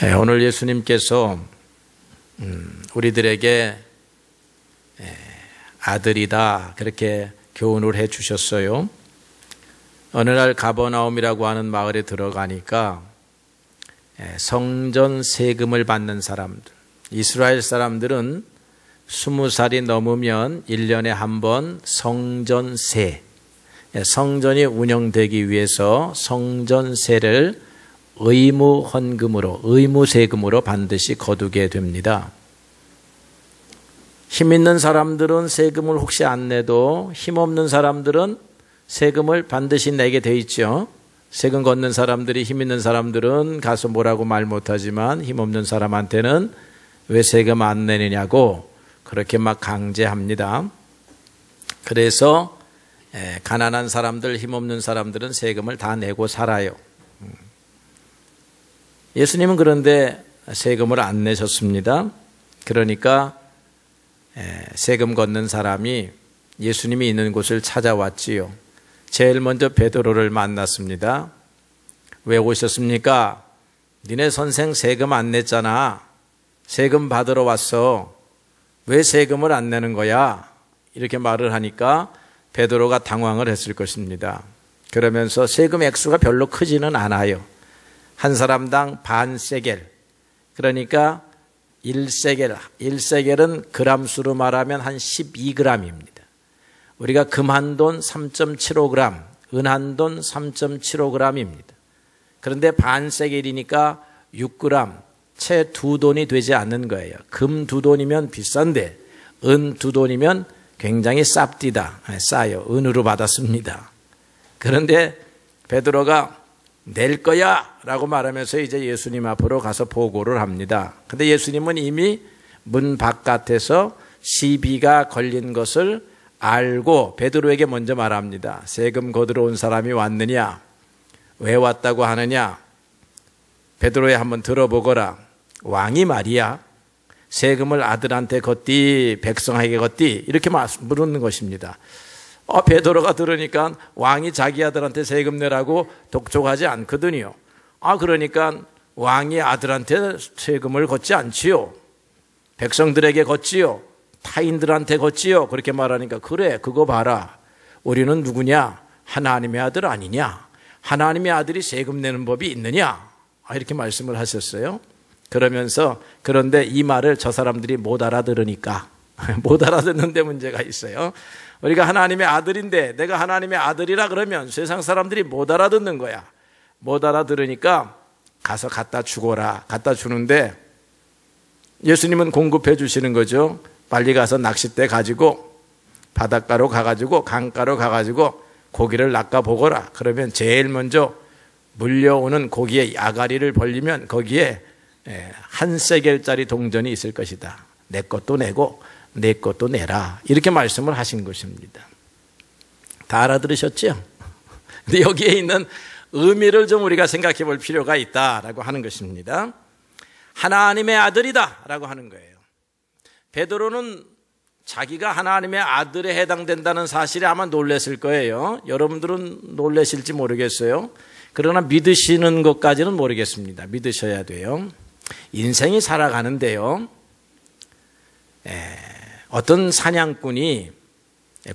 오늘 예수님께서 우리들에게 아들이다 그렇게 교훈을 해 주셨어요. 어느 날 가버나움이라고 하는 마을에 들어가니까 성전 세금을 받는 사람들, 이스라엘 사람들은 20살이 넘으면 1년에 한 번 성전세, 성전이 운영되기 위해서 성전세를 의무 헌금으로, 의무 세금으로 반드시 거두게 됩니다. 힘 있는 사람들은 세금을 혹시 안 내도 힘없는 사람들은 세금을 반드시 내게 돼 있죠. 세금 걷는 사람들이, 힘 있는 사람들은 가서 뭐라고 말 못하지만 힘없는 사람한테는 왜 세금 안 내느냐고 그렇게 막 강제합니다. 그래서 가난한 사람들, 힘없는 사람들은 세금을 다 내고 살아요. 예수님은 그런데 세금을 안 내셨습니다. 그러니까 세금 걷는 사람이 예수님이 있는 곳을 찾아왔지요. 제일 먼저 베드로를 만났습니다. 왜 오셨습니까? 니네 선생 세금 안 냈잖아. 세금 받으러 왔어. 왜 세금을 안 내는 거야? 이렇게 말을 하니까 베드로가 당황을 했을 것입니다. 그러면서 세금 액수가 별로 크지는 않아요. 한 사람당 반 세겔, 그러니까 1세겔, 1세겔은 그람수로 말하면 한 12g입니다. 우리가 금 한 돈 3.75g, 은 한 돈 3.75g입니다. 그런데 반 세겔이니까 6g, 채 2돈이 되지 않는 거예요. 금 2돈이면 비싼데 은 2돈이면 굉장히 쌉디다, 싸요. 은으로 받았습니다. 그런데 베드로가 낼 거야 라고 말하면서 이제 예수님 앞으로 가서 보고를 합니다. 근데 예수님은 이미 문 바깥에서 시비가 걸린 것을 알고 베드로에게 먼저 말합니다. 세금 거두러 온 사람이 왔느냐? 왜 왔다고 하느냐? 베드로야 한번 들어보거라. 왕이 말이야. 세금을 아들한테 걷디 백성에게 걷디 이렇게 물는 것입니다. 베드로가 들으니까 왕이 자기 아들한테 세금 내라고 독촉하지 않거든요. 그러니까 왕이 아들한테 세금을 걷지 않지요. 백성들에게 걷지요. 타인들한테 걷지요. 그렇게 말하니까 그래, 그거 봐라. 우리는 누구냐? 하나님의 아들 아니냐? 하나님의 아들이 세금 내는 법이 있느냐? 이렇게 말씀을 하셨어요. 그러면서 그런데 이 말을 저 사람들이 못 알아들으니까 못 알아듣는데 문제가 있어요. 우리가 하나님의 아들인데 내가 하나님의 아들이라 그러면 세상 사람들이 못 알아듣는 거야. 못 알아들으니까 가서 갖다 주거라. 갖다 주는데 예수님은 공급해 주시는 거죠. 빨리 가서 낚싯대 가지고 바닷가로 가가지고 강가로 가가지고 고기를 낚아 보거라. 그러면 제일 먼저 물려오는 고기의 아가리를 벌리면 거기에 한 세겔짜리 동전이 있을 것이다. 내 것도 내고 내 것도 내라. 이렇게 말씀을 하신 것입니다. 다 알아들으셨죠? 근데 여기에 있는 의미를 좀 우리가 생각해 볼 필요가 있다라고 하는 것입니다. 하나님의 아들이다 라고 하는 거예요. 베드로는 자기가 하나님의 아들에 해당된다는 사실에 아마 놀랐을 거예요. 여러분들은 놀라실지 모르겠어요. 그러나 믿으시는 것까지는 모르겠습니다. 믿으셔야 돼요. 인생이 살아가는데요. 어떤 사냥꾼이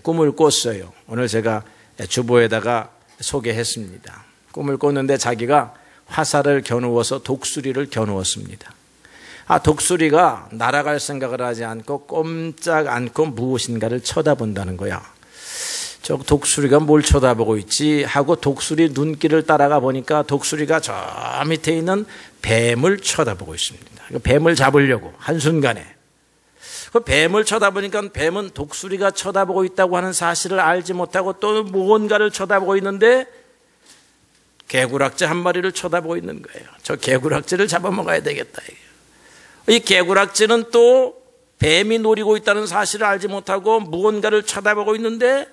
꿈을 꿨어요. 오늘 제가 주보에다가 소개했습니다. 꿈을 꿨는데 자기가 화살을 겨누어서 독수리를 겨누었습니다. 독수리가 날아갈 생각을 하지 않고 꼼짝 않고 무엇인가를 쳐다본다는 거야. 저 독수리가 뭘 쳐다보고 있지 하고 독수리 눈길을 따라가 보니까 독수리가 저 밑에 있는 뱀을 쳐다보고 있습니다. 뱀을 잡으려고 한순간에. 그 뱀을 쳐다보니까 뱀은 독수리가 쳐다보고 있다고 하는 사실을 알지 못하고 또 무언가를 쳐다보고 있는데 개구락지 한 마리를 쳐다보고 있는 거예요. 저 개구락지를 잡아먹어야 되겠다. 이 개구락지는 또 뱀이 노리고 있다는 사실을 알지 못하고 무언가를 쳐다보고 있는데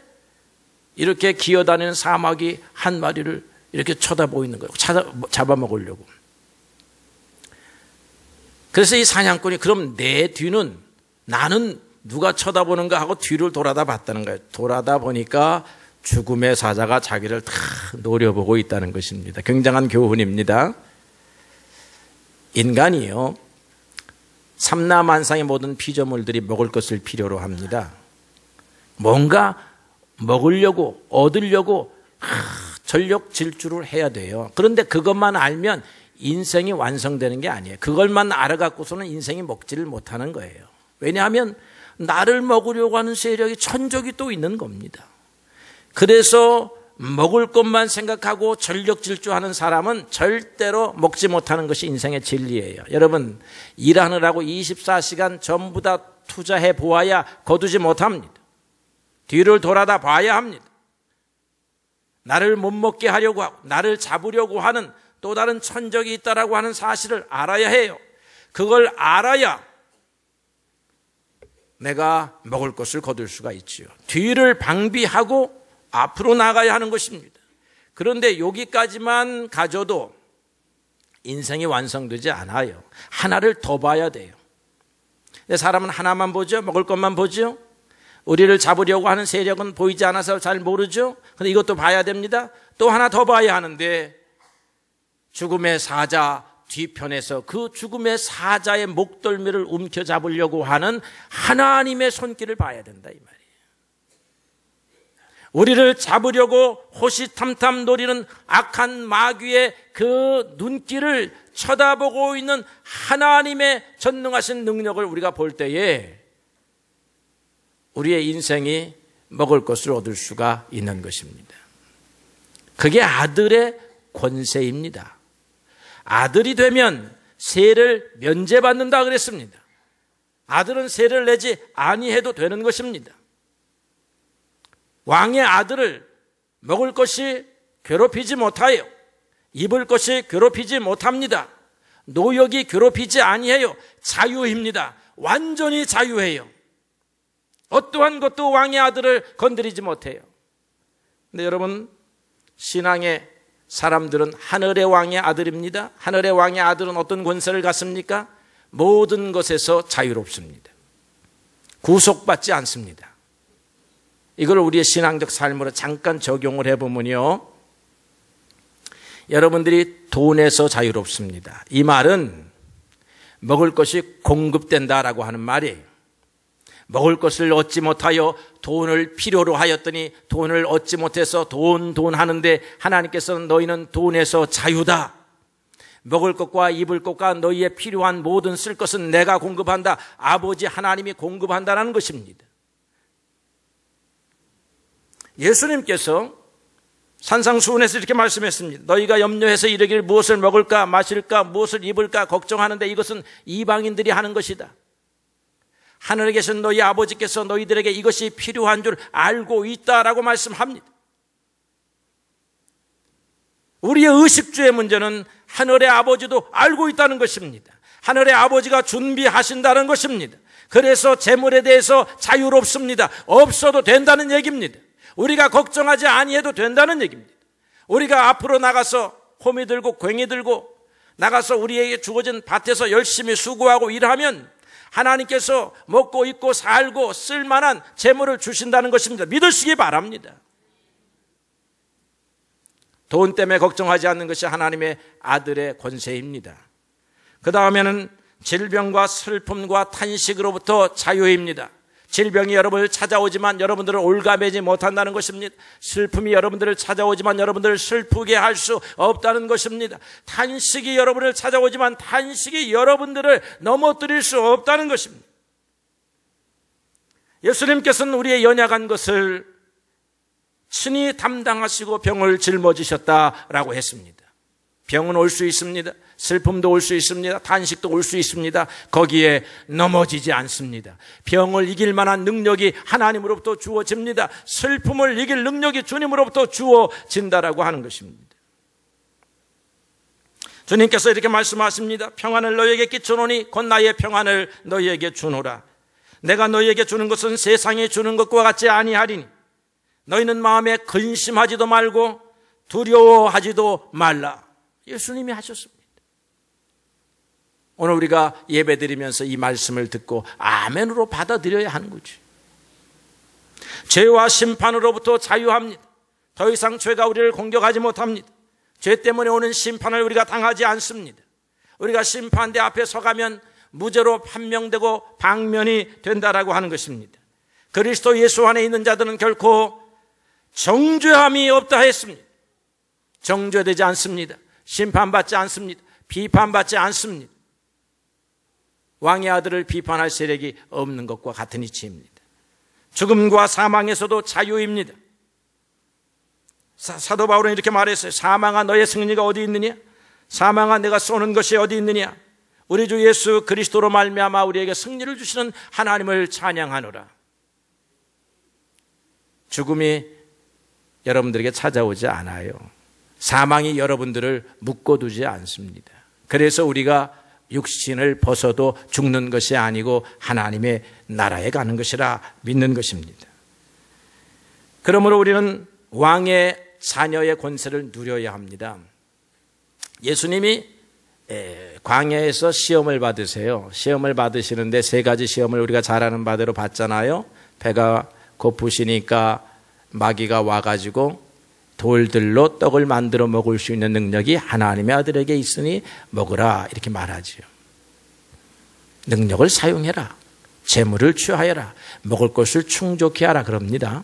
이렇게 기어다니는 사마귀 한 마리를 이렇게 쳐다보고 있는 거예요. 잡아먹으려고. 그래서 이 사냥꾼이 그럼 내 뒤는 나는 누가 쳐다보는가 하고 뒤를 돌아다 봤다는 거예요. 돌아다 보니까 죽음의 사자가 자기를 다 노려보고 있다는 것입니다. 굉장한 교훈입니다. 인간이요, 삼라만상의 모든 피조물들이 먹을 것을 필요로 합니다. 뭔가 먹으려고, 얻으려고 전력 질주를 해야 돼요. 그런데 그것만 알면 인생이 완성되는 게 아니에요. 그걸만 알아갖고서는 인생이 먹지를 못하는 거예요. 왜냐하면 나를 먹으려고 하는 세력이 천적이 또 있는 겁니다. 그래서 먹을 것만 생각하고 전력 질주하는 사람은 절대로 먹지 못하는 것이 인생의 진리예요. 여러분, 일하느라고 24시간 전부 다 투자해 보아야 거두지 못합니다. 뒤를 돌아다 봐야 합니다. 나를 못 먹게 하려고 하고 나를 잡으려고 하는 또 다른 천적이 있다라고 하는 사실을 알아야 해요. 그걸 알아야 내가 먹을 것을 거둘 수가 있지요. 뒤를 방비하고 앞으로 나가야 하는 것입니다. 그런데 여기까지만 가져도 인생이 완성되지 않아요. 하나를 더 봐야 돼요. 사람은 하나만 보죠. 먹을 것만 보죠. 우리를 잡으려고 하는 세력은 보이지 않아서 잘 모르죠. 그런데 이것도 봐야 됩니다. 또 하나 더 봐야 하는데 죽음의 사자 뒤편에서 그 죽음의 사자의 목덜미를 움켜잡으려고 하는 하나님의 손길을 봐야 된다 이 말이에요. 우리를 잡으려고 호시탐탐 노리는 악한 마귀의 그 눈길을 쳐다보고 있는 하나님의 전능하신 능력을 우리가 볼 때에 우리의 인생이 먹을 것을 얻을 수가 있는 것입니다. 그게 아들의 권세입니다. 아들이 되면 세를 면제받는다 그랬습니다. 아들은 세를 내지 아니해도 되는 것입니다. 왕의 아들을 먹을 것이 괴롭히지 못하여 입을 것이 괴롭히지 못합니다. 노역이 괴롭히지 아니해요. 자유입니다. 완전히 자유해요. 어떠한 것도 왕의 아들을 건드리지 못해요. 근데 여러분, 신앙의 사람들은 하늘의 왕의 아들입니다. 하늘의 왕의 아들은 어떤 권세를 갖습니까? 모든 것에서 자유롭습니다. 구속받지 않습니다. 이걸 우리의 신앙적 삶으로 잠깐 적용을 해보면요, 여러분들이 돈에서 자유롭습니다. 이 말은 먹을 것이 공급된다라고 하는 말이에요. 먹을 것을 얻지 못하여 돈을 필요로 하였더니 돈을 얻지 못해서 돈 하는데 하나님께서는 너희는 돈에서 자유다. 먹을 것과 입을 것과 너희의 필요한 모든 쓸 것은 내가 공급한다. 아버지 하나님이 공급한다는 것입니다. 예수님께서 산상수훈에서 이렇게 말씀했습니다. 너희가 염려해서 이르기를 무엇을 먹을까 마실까 무엇을 입을까 걱정하는데 이것은 이방인들이 하는 것이다. 하늘에 계신 너희 아버지께서 너희들에게 이것이 필요한 줄 알고 있다라고 말씀합니다. 우리의 의식주의 문제는 하늘의 아버지도 알고 있다는 것입니다. 하늘의 아버지가 준비하신다는 것입니다. 그래서 재물에 대해서 자유롭습니다. 없어도 된다는 얘기입니다. 우리가 걱정하지 아니해도 된다는 얘기입니다. 우리가 앞으로 나가서 호미 들고 괭이 들고 나가서 우리에게 주어진 밭에서 열심히 수고하고 일하면 하나님께서 먹고 입고 살고 쓸만한 재물을 주신다는 것입니다. 믿으시기 바랍니다. 돈 때문에 걱정하지 않는 것이 하나님의 아들의 권세입니다. 그 다음에는 질병과 슬픔과 탄식으로부터 자유입니다. 질병이 여러분을 찾아오지만 여러분들을 올가매지 못한다는 것입니다. 슬픔이 여러분들을 찾아오지만 여러분들을 슬프게 할 수 없다는 것입니다. 탄식이 여러분을 찾아오지만 탄식이 여러분들을 넘어뜨릴 수 없다는 것입니다. 예수님께서는 우리의 연약한 것을 친히 담당하시고 병을 짊어지셨다라고 했습니다. 병은 올 수 있습니다. 슬픔도 올 수 있습니다. 탄식도 올 수 있습니다. 거기에 넘어지지 않습니다. 병을 이길 만한 능력이 하나님으로부터 주어집니다. 슬픔을 이길 능력이 주님으로부터 주어진다라고 하는 것입니다. 주님께서 이렇게 말씀하십니다. 평안을 너희에게 끼쳐노니 곧 나의 평안을 너희에게 주노라. 내가 너희에게 주는 것은 세상이 주는 것과 같지 아니하리니 너희는 마음에 근심하지도 말고 두려워하지도 말라. 예수님이 하셨습니다. 오늘 우리가 예배드리면서 이 말씀을 듣고 아멘으로 받아들여야 하는 거죠. 죄와 심판으로부터 자유합니다. 더 이상 죄가 우리를 공격하지 못합니다. 죄 때문에 오는 심판을 우리가 당하지 않습니다. 우리가 심판대 앞에 서가면 무죄로 판명되고 방면이 된다라고 하는 것입니다. 그리스도 예수 안에 있는 자들은 결코 정죄함이 없다 했습니다. 정죄되지 않습니다. 심판받지 않습니다. 비판받지 않습니다. 왕의 아들을 비판할 세력이 없는 것과 같은 이치입니다. 죽음과 사망에서도 자유입니다. 사도 바울은 이렇게 말했어요. 사망아 너의 승리가 어디 있느냐? 사망아 내가 쏘는 것이 어디 있느냐? 우리 주 예수 그리스도로 말미암아 우리에게 승리를 주시는 하나님을 찬양하노라. 죽음이 여러분들에게 찾아오지 않아요. 사망이 여러분들을 묶어두지 않습니다. 그래서 우리가 육신을 벗어도 죽는 것이 아니고 하나님의 나라에 가는 것이라 믿는 것입니다. 그러므로 우리는 왕의 자녀의 권세를 누려야 합니다. 예수님이 광야에서 시험을 받으세요. 시험을 받으시는데 세 가지 시험을 우리가 잘 아는 바대로 받잖아요. 배가 고프시니까 마귀가 와가지고 돌들로 떡을 만들어 먹을 수 있는 능력이 하나님의 아들에게 있으니 먹으라 이렇게 말하지요. 능력을 사용해라. 재물을 취하여라. 먹을 것을 충족히 하라 그럽니다.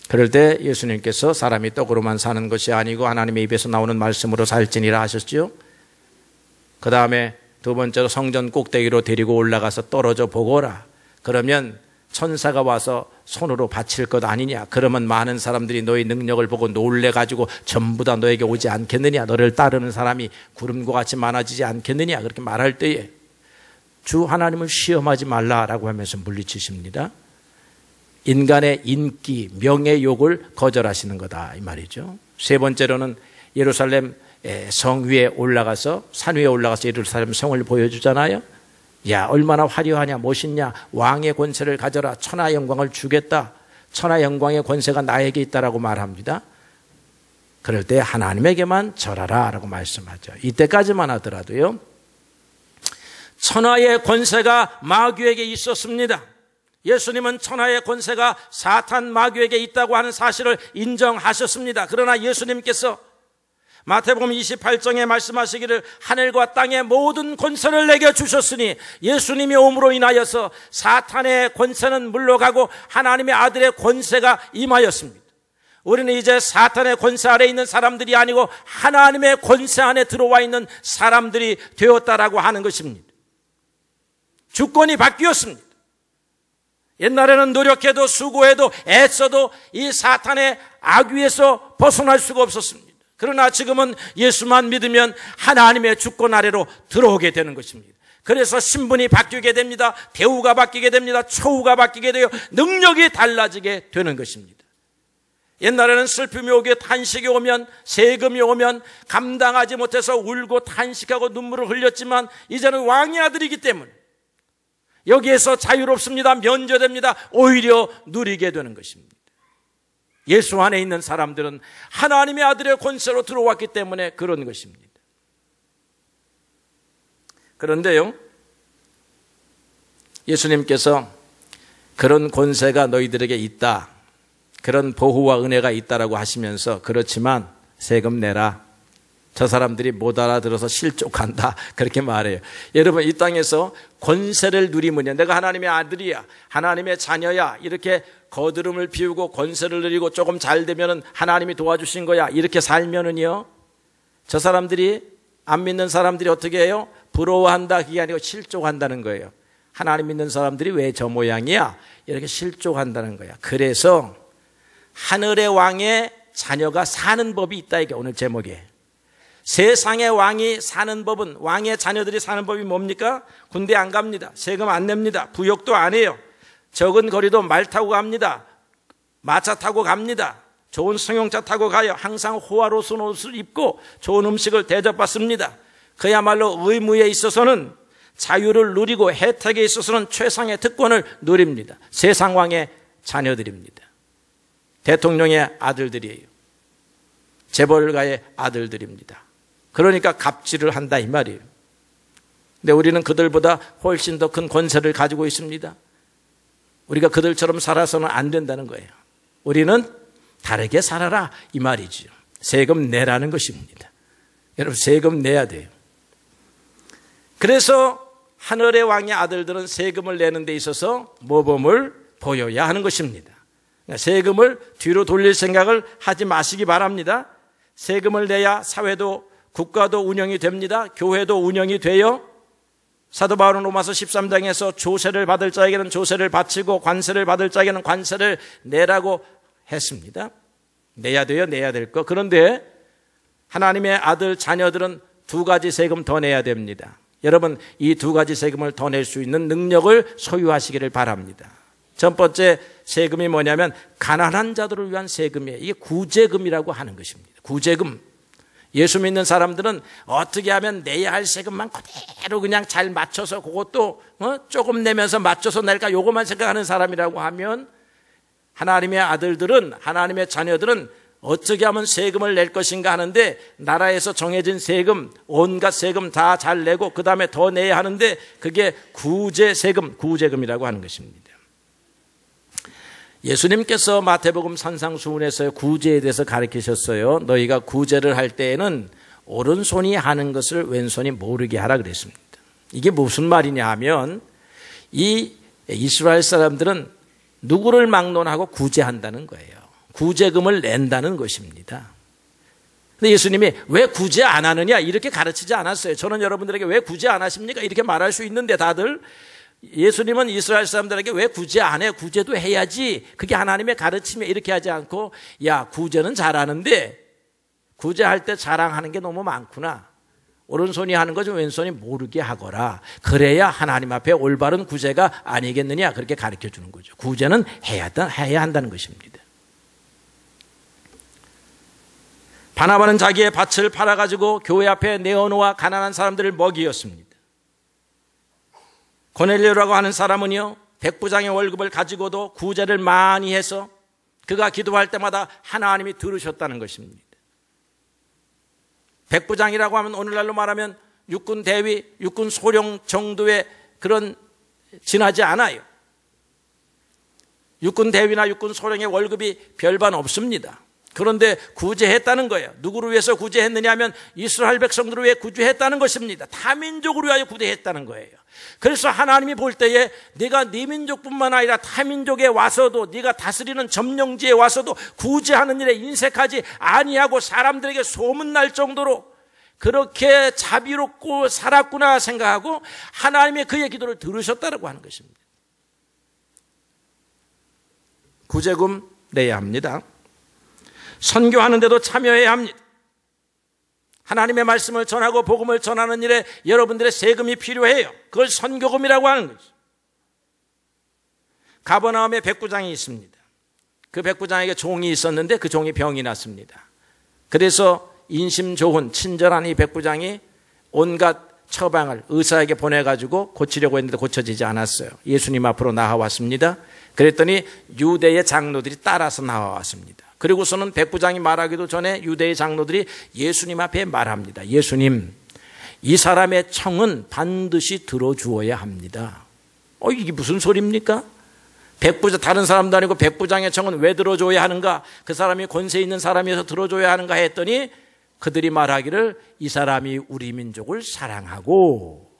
그럴 때 예수님께서 사람이 떡으로만 사는 것이 아니고 하나님의 입에서 나오는 말씀으로 살지니라 하셨죠. 그 다음에 두 번째로 성전 꼭대기로 데리고 올라가서 떨어져 보거라. 그러면 천사가 와서 손으로 바칠 것 아니냐. 그러면 많은 사람들이 너의 능력을 보고 놀래가지고 전부 다 너에게 오지 않겠느냐. 너를 따르는 사람이 구름과 같이 많아지지 않겠느냐. 그렇게 말할 때에 주 하나님을 시험하지 말라라고 하면서 물리치십니다. 인간의 인기, 명예욕을 거절하시는 거다 이 말이죠. 세 번째로는 예루살렘 성 위에 올라가서 산 위에 올라가서 예루살렘 성을 보여주잖아요. 야 얼마나 화려하냐 멋있냐 왕의 권세를 가져라 천하 영광을 주겠다 천하 영광의 권세가 나에게 있다라고 말합니다. 그럴 때 하나님에게만 절하라 라고 말씀하죠. 이때까지만 하더라도요 천하의 권세가 마귀에게 있었습니다. 예수님은 천하의 권세가 사탄 마귀에게 있다고 하는 사실을 인정하셨습니다. 그러나 예수님께서 마태복음 28장에 말씀하시기를 하늘과 땅의 모든 권세를 내게 주셨으니 예수님이 오므로 인하여서 사탄의 권세는 물러가고 하나님의 아들의 권세가 임하였습니다. 우리는 이제 사탄의 권세 아래 있는 사람들이 아니고 하나님의 권세 안에 들어와 있는 사람들이 되었다라고 하는 것입니다. 주권이 바뀌었습니다. 옛날에는 노력해도 수고해도 애써도 이 사탄의 악위에서 벗어날 수가 없었습니다. 그러나 지금은 예수만 믿으면 하나님의 주권 아래로 들어오게 되는 것입니다. 그래서 신분이 바뀌게 됩니다. 대우가 바뀌게 됩니다. 처우가 바뀌게 되어 능력이 달라지게 되는 것입니다. 옛날에는 슬픔이 오게 탄식이 오면 세금이 오면 감당하지 못해서 울고 탄식하고 눈물을 흘렸지만 이제는 왕의 아들이기 때문에 여기에서 자유롭습니다. 면제됩니다. 오히려 누리게 되는 것입니다. 예수 안에 있는 사람들은 하나님의 아들의 권세로 들어왔기 때문에 그런 것입니다. 그런데요, 예수님께서 그런 권세가 너희들에게 있다, 그런 보호와 은혜가 있다라고 하시면서 그렇지만 세금 내라. 저 사람들이 못 알아들어서 실족한다. 그렇게 말해요. 여러분 이 땅에서 권세를 누리면요. 내가 하나님의 아들이야. 하나님의 자녀야. 이렇게 거드름을 피우고 권세를 누리고 조금 잘 되면은 하나님이 도와주신 거야. 이렇게 살면은요. 저 사람들이 안 믿는 사람들이 어떻게 해요? 부러워한다. 그게 아니고 실족한다는 거예요. 하나님 믿는 사람들이 왜 저 모양이야? 이렇게 실족한다는 거야. 그래서 하늘의 왕의 자녀가 사는 법이 있다. 이게 오늘 제목이에요. 세상의 왕이 사는 법은 왕의 자녀들이 사는 법이 뭡니까? 군대 안 갑니다. 세금 안 냅니다. 부역도 안 해요. 적은 거리도 말 타고 갑니다. 마차 타고 갑니다. 좋은 승용차 타고 가요. 항상 호화로운 옷을 입고 좋은 음식을 대접받습니다. 그야말로 의무에 있어서는 자유를 누리고 혜택에 있어서는 최상의 특권을 누립니다. 세상 왕의 자녀들입니다. 대통령의 아들들이에요. 재벌가의 아들들입니다. 그러니까 갑질을 한다 이 말이에요. 근데 우리는 그들보다 훨씬 더 큰 권세를 가지고 있습니다. 우리가 그들처럼 살아서는 안 된다는 거예요. 우리는 다르게 살아라 이 말이죠. 세금 내라는 것입니다. 여러분 세금 내야 돼요. 그래서 하늘의 왕의 아들들은 세금을 내는 데 있어서 모범을 보여야 하는 것입니다. 세금을 뒤로 돌릴 생각을 하지 마시기 바랍니다. 세금을 내야 사회도 국가도 운영이 됩니다. 교회도 운영이 돼요. 사도 바울은 로마서 13장에서 조세를 받을 자에게는 조세를 바치고 관세를 받을 자에게는 관세를 내라고 했습니다. 내야 돼요. 내야 될 거. 그런데 하나님의 아들 자녀들은 두 가지 세금 더 내야 됩니다. 여러분, 이 두 가지 세금을 더 낼 수 있는 능력을 소유하시기를 바랍니다. 첫 번째 세금이 뭐냐면 가난한 자들을 위한 세금이에요. 이게 구제금이라고 하는 것입니다. 구제금. 예수 믿는 사람들은 어떻게 하면 내야 할 세금만 그대로 그냥 잘 맞춰서 그것도 조금 내면서 맞춰서 낼까 요것만 생각하는 사람이라고 하면 하나님의 아들들은, 하나님의 자녀들은 어떻게 하면 세금을 낼 것인가 하는데 나라에서 정해진 세금, 온갖 세금 다 잘 내고 그 다음에 더 내야 하는데 그게 구제세금, 구제금이라고 하는 것입니다. 예수님께서 마태복음 산상수훈에서 구제에 대해서 가르치셨어요. 너희가 구제를 할 때에는 오른손이 하는 것을 왼손이 모르게 하라 그랬습니다. 이게 무슨 말이냐 하면 이 이스라엘 사람들은 누구를 막론하고 구제한다는 거예요. 구제금을 낸다는 것입니다. 근데 예수님이 왜 구제 안 하느냐 이렇게 가르치지 않았어요. 저는 여러분들에게 왜 구제 안 하십니까? 이렇게 말할 수 있는데 다들 예수님은 이스라엘 사람들에게 왜 구제 안 해? 구제도 해야지. 그게 하나님의 가르침에 이렇게 하지 않고 야 구제는 잘하는데 구제할 때 자랑하는 게 너무 많구나. 오른손이 하는 거 좀 왼손이 모르게 하거라. 그래야 하나님 앞에 올바른 구제가 아니겠느냐 그렇게 가르쳐 주는 거죠. 구제는 해야 한다는 것입니다. 바나바는 자기의 밭을 팔아가지고 교회 앞에 내어놓아 가난한 사람들을 먹이었습니다. 고넬료라고 하는 사람은요, 백부장의 월급을 가지고도 구제를 많이 해서 그가 기도할 때마다 하나님이 들으셨다는 것입니다. 백부장이라고 하면 오늘날로 말하면 육군 대위, 육군 소령 정도의 그런 지나지 않아요. 육군 대위나 육군 소령의 월급이 별반 없습니다. 그런데 구제했다는 거예요. 누구를 위해서 구제했느냐 하면 이스라엘 백성들을 위해 구제했다는 것입니다. 타민족을 위하여 구제했다는 거예요. 그래서 하나님이 볼 때에 네가 네 민족뿐만 아니라 타민족에 와서도 네가 다스리는 점령지에 와서도 구제하는 일에 인색하지 아니하고 사람들에게 소문날 정도로 그렇게 자비롭고 살았구나 생각하고 하나님의 그의 기도를 들으셨다고 하는 것입니다. 구제금 내야 합니다. 선교하는데도 참여해야 합니다. 하나님의 말씀을 전하고 복음을 전하는 일에 여러분들의 세금이 필요해요. 그걸 선교금이라고 하는 거죠. 가버나움에 백부장이 있습니다. 그 백부장에게 종이 있었는데 그 종이 병이 났습니다. 그래서 인심 좋은 친절한 이 백부장이 온갖 처방을 의사에게 보내가지고 고치려고 했는데 고쳐지지 않았어요. 예수님 앞으로 나와왔습니다. 그랬더니 유대의 장로들이 따라서 나와왔습니다. 그리고서는 백부장이 말하기도 전에 유대의 장로들이 예수님 앞에 말합니다. 예수님, 이 사람의 청은 반드시 들어주어야 합니다. 이게 무슨 소리입니까? 백부장, 다른 사람도 아니고 백부장의 청은 왜 들어줘야 하는가? 그 사람이 권세 있는 사람이어서 들어줘야 하는가 했더니 그들이 말하기를 이 사람이 우리 민족을 사랑하고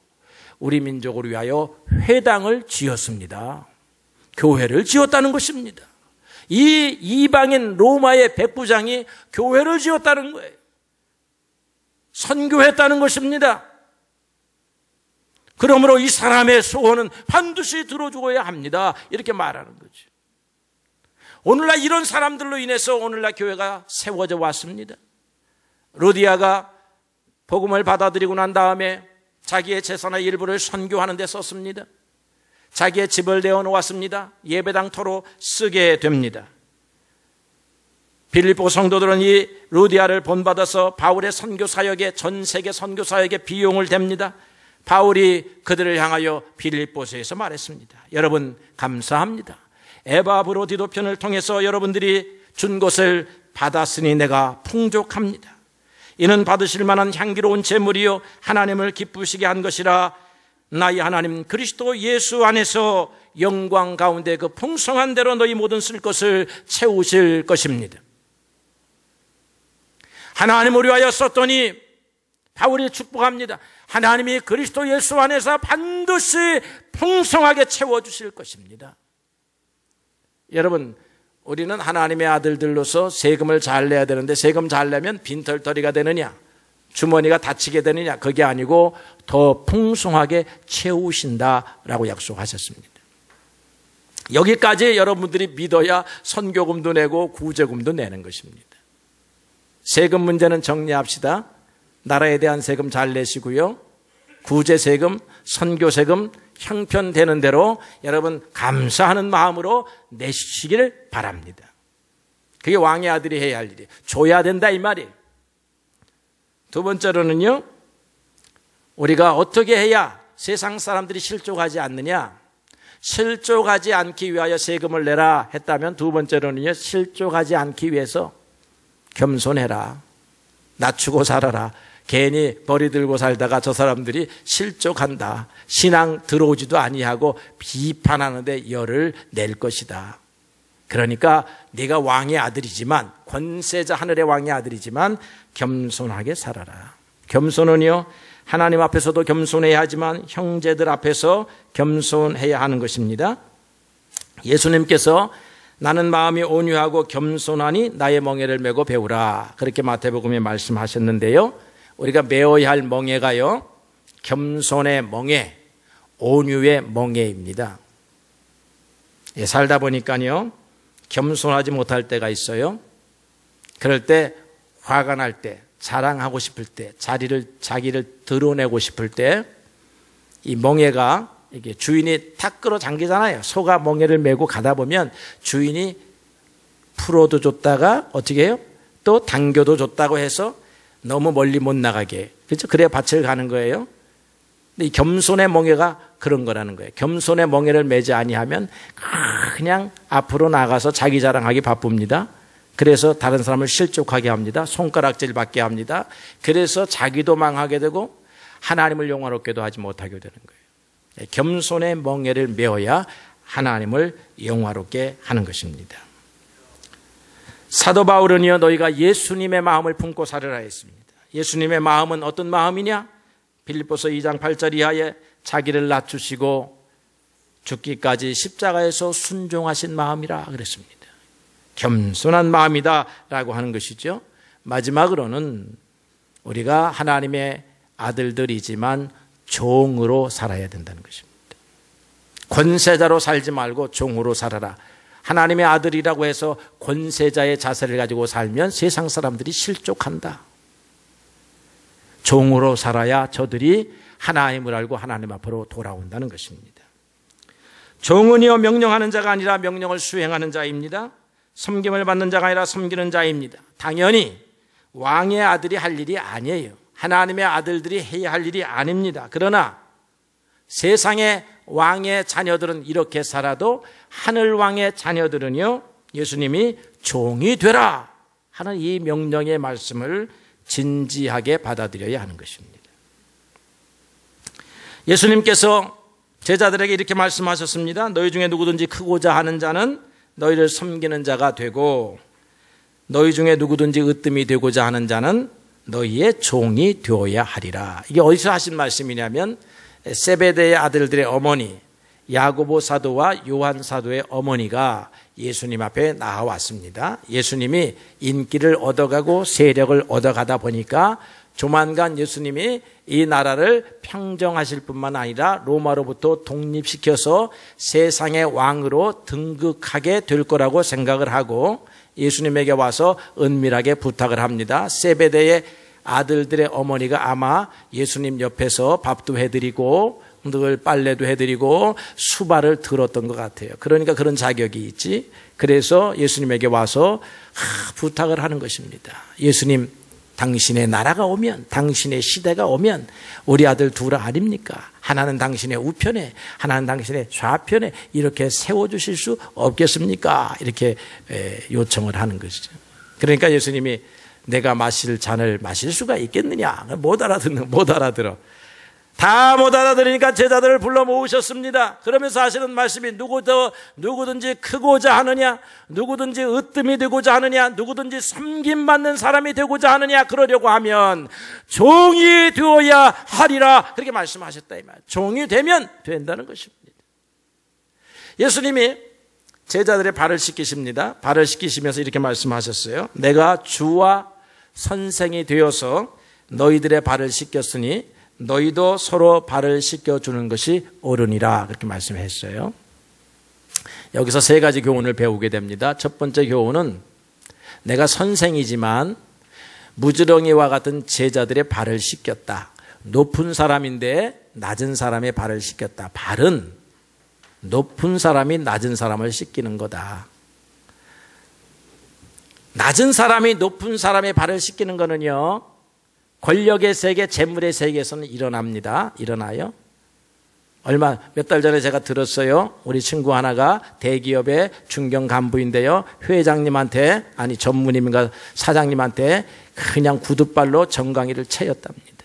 우리 민족을 위하여 회당을 지었습니다. 교회를 지었다는 것입니다. 이 이방인 로마의 백부장이 교회를 지었다는 거예요. 선교했다는 것입니다. 그러므로 이 사람의 소원은 반드시 들어주어야 합니다. 이렇게 말하는 거죠. 오늘날 이런 사람들로 인해서 오늘날 교회가 세워져 왔습니다. 루디아가 복음을 받아들이고 난 다음에 자기의 재산의 일부를 선교하는 데 썼습니다. 자기의 집을 내어놓았습니다. 예배당터로 쓰게 됩니다. 빌립보 성도들은 이 루디아를 본받아서 바울의 선교사역에 전 세계 선교사역에 비용을 댑니다. 바울이 그들을 향하여 빌립보서에서 말했습니다. 여러분 감사합니다. 에바브로디도 편을 통해서 여러분들이 준 것을 받았으니 내가 풍족합니다. 이는 받으실 만한 향기로운 제물이요 하나님을 기쁘시게 한 것이라 나의 하나님 그리스도 예수 안에서 영광 가운데 그 풍성한 대로 너희 모든 쓸 것을 채우실 것입니다. 하나님을 위하여 썼더니 바울이 축복합니다. 하나님이 그리스도 예수 안에서 반드시 풍성하게 채워주실 것입니다. 여러분, 우리는 하나님의 아들들로서 세금을 잘 내야 되는데 세금 잘 내면 빈털터리가 되느냐, 주머니가 닫히게 되느냐, 그게 아니고 더 풍성하게 채우신다라고 약속하셨습니다. 여기까지 여러분들이 믿어야 선교금도 내고 구제금도 내는 것입니다. 세금 문제는 정리합시다. 나라에 대한 세금 잘 내시고요, 구제 세금, 선교 세금 형편되는 대로 여러분 감사하는 마음으로 내시기를 바랍니다. 그게 왕의 아들이 해야 할 일이에요. 줘야 된다 이 말이에요. 두 번째로는요, 우리가 어떻게 해야 세상 사람들이 실족하지 않느냐, 실족하지 않기 위하여 세금을 내라 했다면 두 번째로는요, 실족하지 않기 위해서 겸손해라, 낮추고 살아라. 괜히 머리 들고 살다가 저 사람들이 실족한다, 신앙 들어오지도 아니하고 비판하는데 열을 낼 것이다. 그러니까 네가 왕의 아들이지만, 권세자 하늘의 왕의 아들이지만 겸손하게 살아라. 겸손은요, 하나님 앞에서도 겸손해야 하지만 형제들 앞에서 겸손해야 하는 것입니다. 예수님께서 나는 마음이 온유하고 겸손하니 나의 멍에를 메고 배우라, 그렇게 마태복음에 말씀하셨는데요, 우리가 메어야 할 멍에가요, 겸손의 멍에, 온유의 멍에입니다. 살다 보니까요, 겸손하지 못할 때가 있어요. 그럴 때, 화가 날 때, 자랑하고 싶을 때, 자기를 드러내고 싶을 때, 이 멍에가 이게 주인이 탁 끌어당기잖아요. 소가 멍에를 메고 가다 보면 주인이 풀어도 줬다가 어떻게 해요? 또 당겨도 줬다고 해서 너무 멀리 못 나가게, 그렇죠? 그래야 밭을 가는 거예요. 근데 이 겸손의 멍에가 그런 거라는 거예요. 겸손의 멍에를 매지 아니하면 그냥 앞으로 나가서 자기 자랑하기 바쁩니다. 그래서 다른 사람을 실족하게 합니다. 손가락질 받게 합니다. 그래서 자기도 망하게 되고 하나님을 영화롭게도 하지 못하게 되는 거예요. 겸손의 멍에를 메어야 하나님을 영화롭게 하는 것입니다. 사도 바울은요, 너희가 예수님의 마음을 품고 살으라 했습니다. 예수님의 마음은 어떤 마음이냐? 빌립보서 2장 8절 이하에 자기를 낮추시고 죽기까지 십자가에서 순종하신 마음이라 그랬습니다. 겸손한 마음이다 라고 하는 것이죠. 마지막으로는 우리가 하나님의 아들들이지만 종으로 살아야 된다는 것입니다. 권세자로 살지 말고 종으로 살아라. 하나님의 아들이라고 해서 권세자의 자세를 가지고 살면 세상 사람들이 실족한다. 종으로 살아야 저들이 하나님을 알고 하나님 앞으로 돌아온다는 것입니다. 종은요, 명령하는 자가 아니라 명령을 수행하는 자입니다. 섬김을 받는 자가 아니라 섬기는 자입니다. 당연히 왕의 아들이 할 일이 아니에요. 하나님의 아들들이 해야 할 일이 아닙니다. 그러나 세상의 왕의 자녀들은 이렇게 살아도 하늘 왕의 자녀들은요, 예수님이 종이 되라 하는 이 명령의 말씀을 진지하게 받아들여야 하는 것입니다. 예수님께서 제자들에게 이렇게 말씀하셨습니다. 너희 중에 누구든지 크고자 하는 자는 너희를 섬기는 자가 되고, 너희 중에 누구든지 으뜸이 되고자 하는 자는 너희의 종이 되어야 하리라. 이게 어디서 하신 말씀이냐면 세베대의 아들들의 어머니 야고보 사도와 요한 사도의 어머니가 예수님 앞에 나와왔습니다. 예수님이 인기를 얻어가고 세력을 얻어가다 보니까 조만간 예수님이 이 나라를 평정하실 뿐만 아니라 로마로부터 독립시켜서 세상의 왕으로 등극하게 될 거라고 생각을 하고 예수님에게 와서 은밀하게 부탁을 합니다. 세베대의 아들들의 어머니가 아마 예수님 옆에서 밥도 해드리고 늘 빨래도 해드리고 수발을 들었던 것 같아요. 그러니까 그런 자격이 있지. 그래서 예수님에게 와서 부탁을 하는 것입니다. 예수님, 당신의 나라가 오면, 당신의 시대가 오면 우리 아들 둘 아닙니까? 하나는 당신의 우편에, 하나는 당신의 좌편에 이렇게 세워주실 수 없겠습니까? 이렇게 요청을 하는 것이죠. 그러니까 예수님이 내가 마실 잔을 마실 수가 있겠느냐? 못 알아들어. 다 못 알아들으니까 제자들을 불러 모으셨습니다. 그러면서 하시는 말씀이 누구든지 크고자 하느냐, 누구든지 으뜸이 되고자 하느냐, 누구든지 섬김받는 사람이 되고자 하느냐, 그러려고 하면 종이 되어야 하리라, 그렇게 말씀하셨다 이 말. 종이 되면 된다는 것입니다. 예수님이 제자들의 발을 씻기십니다. 발을 씻기시면서 이렇게 말씀하셨어요. 내가 주와 선생이 되어서 너희들의 발을 씻겼으니 너희도 서로 발을 씻겨주는 것이 옳으니라, 그렇게 말씀했어요. 여기서 세 가지 교훈을 배우게 됩니다. 첫 번째 교훈은 내가 선생이지만 무지렁이와 같은 제자들의 발을 씻겼다. 높은 사람인데 낮은 사람의 발을 씻겼다. 발은 높은 사람이 낮은 사람을 씻기는 거다. 낮은 사람이 높은 사람의 발을 씻기는 거는요, 권력의 세계, 재물의 세계에서는 일어나요. 몇 달 전에 제가 들었어요. 우리 친구 하나가 대기업의 중견 간부인데요, 회장님한테, 전무님인가 사장님한테 그냥 구두발로 정강이를 채였답니다.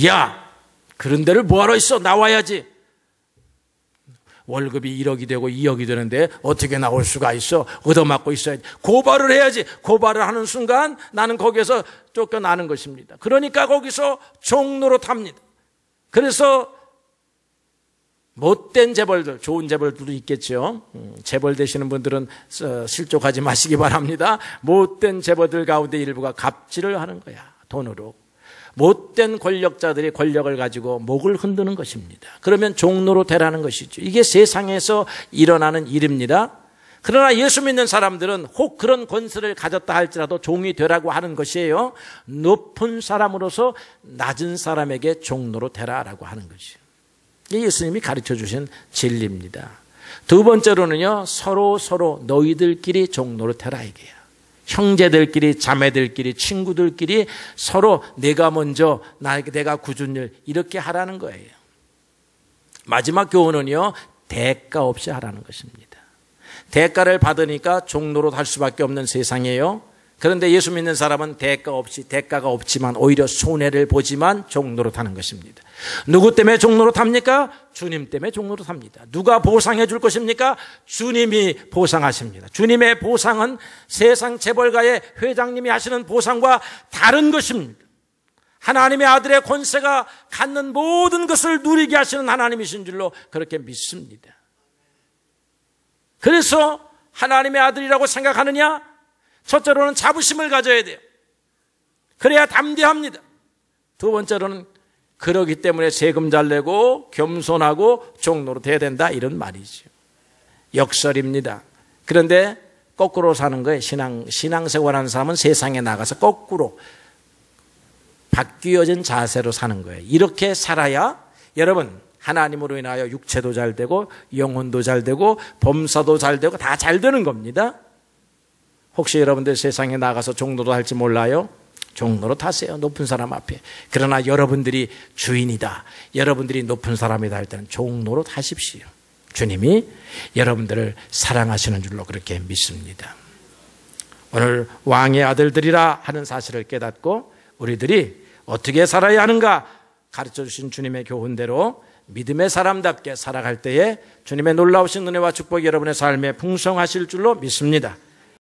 야, 그런 데를 뭐하러 있어? 나와야지. 월급이 1억이 되고 2억이 되는데 어떻게 나올 수가 있어? 얻어맞고 있어야지. 고발을 해야지. 고발을 하는 순간 나는 거기에서 쫓겨나는 것입니다. 그러니까 거기서 종로로 탑니다. 그래서 못된 재벌들, 좋은 재벌들도 있겠죠. 재벌 되시는 분들은 실족하지 마시기 바랍니다. 못된 재벌들 가운데 일부가 갑질을 하는 거야, 돈으로. 못된 권력자들이 권력을 가지고 목을 흔드는 것입니다. 그러면 종로로 되라는 것이죠. 이게 세상에서 일어나는 일입니다. 그러나 예수 믿는 사람들은 혹 그런 권세를 가졌다 할지라도 종이 되라고 하는 것이에요. 높은 사람으로서 낮은 사람에게 종로로 되라라고 하는 것이에요. 이게 예수님이 가르쳐 주신 진리입니다. 두 번째로는요, 서로 너희들끼리 종로로 되라 이게요. 형제들끼리, 자매들끼리, 친구들끼리 서로 내가 먼저, 내가 굳은 일, 이렇게 하라는 거예요. 마지막 교훈은요, 대가 없이 하라는 것입니다. 대가를 받으니까 종로로 할 수밖에 없는 세상이에요. 그런데 예수 믿는 사람은 대가가 없지만 오히려 손해를 보지만 종로로 타는 것입니다. 누구 때문에 종로로 탑니까? 주님 때문에 종로로 탑니다. 누가 보상해 줄 것입니까? 주님이 보상하십니다. 주님의 보상은 세상 재벌가의 회장님이 하시는 보상과 다른 것입니다. 하나님의 아들의 권세가 갖는 모든 것을 누리게 하시는 하나님이신 줄로 그렇게 믿습니다. 그래서 하나님의 아들이라고 생각하느냐? 첫째로는 자부심을 가져야 돼요. 그래야 담대합니다. 두 번째로는 그러기 때문에 세금 잘 내고 겸손하고 종로로 돼야 된다, 이런 말이죠. 역설입니다. 그런데 거꾸로 사는 거예요. 신앙생활하는 사람은 세상에 나가서 거꾸로 바뀌어진 자세로 사는 거예요. 이렇게 살아야 여러분 하나님으로 인하여 육체도 잘 되고 영혼도 잘 되고 범사도 잘 되고 다 잘 되는 겁니다. 혹시 여러분들 세상에 나가서 종로로 할지 몰라요? 종로로 타세요. 높은 사람 앞에. 그러나 여러분들이 주인이다, 여러분들이 높은 사람이다 할 때는 종로로 타십시오. 주님이 여러분들을 사랑하시는 줄로 그렇게 믿습니다. 오늘 왕의 아들들이라 하는 사실을 깨닫고 우리들이 어떻게 살아야 하는가 가르쳐 주신 주님의 교훈대로 믿음의 사람답게 살아갈 때에 주님의 놀라우신 은혜와 축복이 여러분의 삶에 풍성하실 줄로 믿습니다.